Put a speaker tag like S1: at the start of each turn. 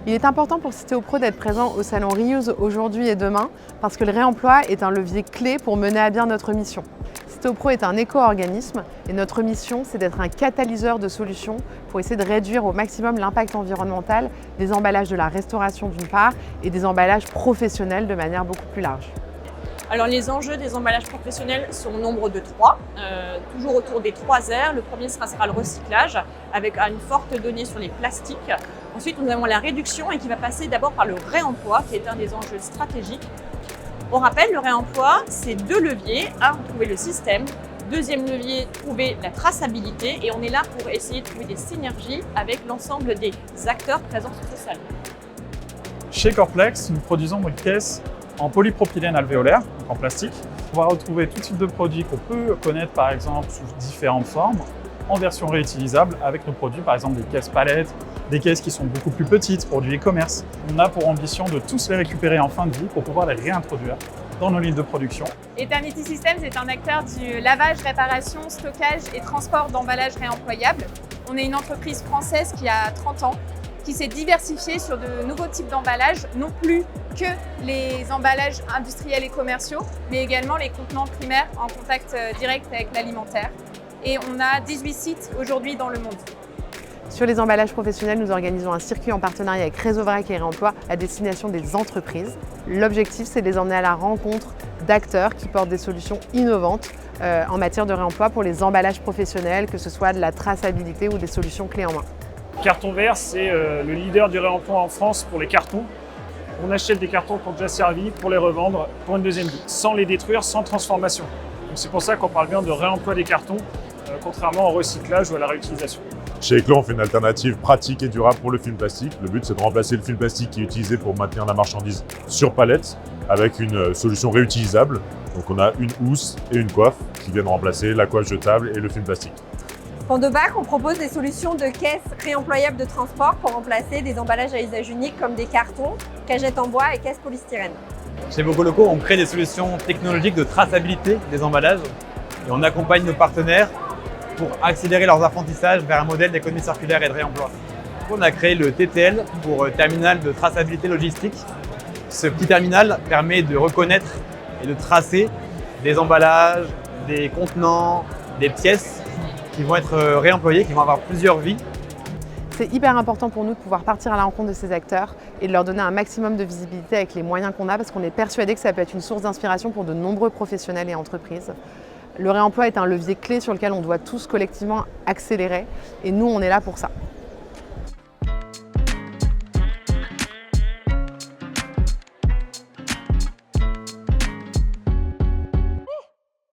S1: Il est important pour Citeo Pro d'être présent au salon Reuse aujourd'hui et demain parce que le réemploi est un levier clé pour mener à bien notre mission. Citeo Pro est un éco-organisme et notre mission, c'est d'être un catalyseur de solutions pour essayer de réduire au maximum l'impact environnemental des emballages de la restauration d'une part et des emballages professionnels de manière beaucoup plus large.
S2: Alors les enjeux des emballages professionnels sont au nombre de 3, toujours autour des 3 R. Le premier sera le recyclage, avec une forte donnée sur les plastiques. Ensuite, nous avons la réduction et qui va passer d'abord par le réemploi, qui est un des enjeux stratégiques. On rappelle, le réemploi, c'est 2 leviers. Un, trouver le système. Deuxième levier, trouver la traçabilité. Et on est là pour essayer de trouver des synergies avec l'ensemble des acteurs présents sur ce salon.
S3: Chez Corplex, nous produisons une caisse en polypropylène alvéolaire, donc en plastique. On va retrouver tout type de produits qu'on peut connaître par exemple sous différentes formes, en version réutilisable avec nos produits, par exemple des caisses palettes, des caisses qui sont beaucoup plus petites pour du e-commerce. On a pour ambition de tous les récupérer en fin de vie pour pouvoir les réintroduire dans nos lignes de production.
S4: Eternity Systems est un acteur du lavage, réparation, stockage et transport d'emballages réemployables. On est une entreprise française qui a 30 ans, qui s'est diversifiée sur de nouveaux types d'emballages, non plus que les emballages industriels et commerciaux, mais également les contenants primaires en contact direct avec l'alimentaire. Et on a 18 sites aujourd'hui dans le monde.
S1: Sur les emballages professionnels, nous organisons un circuit en partenariat avec Réseau Vrac et Réemploi à destination des entreprises. L'objectif, c'est de les emmener à la rencontre d'acteurs qui portent des solutions innovantes en matière de réemploi pour les emballages professionnels, que ce soit de la traçabilité ou des solutions clés en main.
S3: Carton Vert, c'est le leader du réemploi en France pour les cartons. On achète des cartons qui ont déjà servi pour les revendre pour une deuxième vie, sans les détruire, sans transformation. Donc c'est pour ça qu'on parle bien de réemploi des cartons, contrairement au recyclage ou à la réutilisation.
S5: Chez Eclan, on fait une alternative pratique et durable pour le film plastique. Le but, c'est de remplacer le film plastique qui est utilisé pour maintenir la marchandise sur palette avec une solution réutilisable. Donc on a une housse et une coiffe qui viennent remplacer la coiffe jetable et le film plastique.
S6: Pour Debac, on propose des solutions de caisses réemployables de transport pour remplacer des emballages à usage unique comme des cartons, cagettes en bois et caisses polystyrène.
S7: Chez Bocoloco, on crée des solutions technologiques de traçabilité des emballages et on accompagne nos partenaires pour accélérer leurs apprentissages vers un modèle d'économie circulaire et de réemploi. On a créé le TTL pour terminal de traçabilité logistique. Ce petit terminal permet de reconnaître et de tracer des emballages, des contenants, des pièces qui vont être réemployés, qui vont avoir plusieurs vies.
S1: C'est hyper important pour nous de pouvoir partir à la rencontre de ces acteurs et de leur donner un maximum de visibilité avec les moyens qu'on a parce qu'on est persuadé que ça peut être une source d'inspiration pour de nombreux professionnels et entreprises. Le réemploi est un levier clé sur lequel on doit tous collectivement accélérer et nous, on est là pour ça.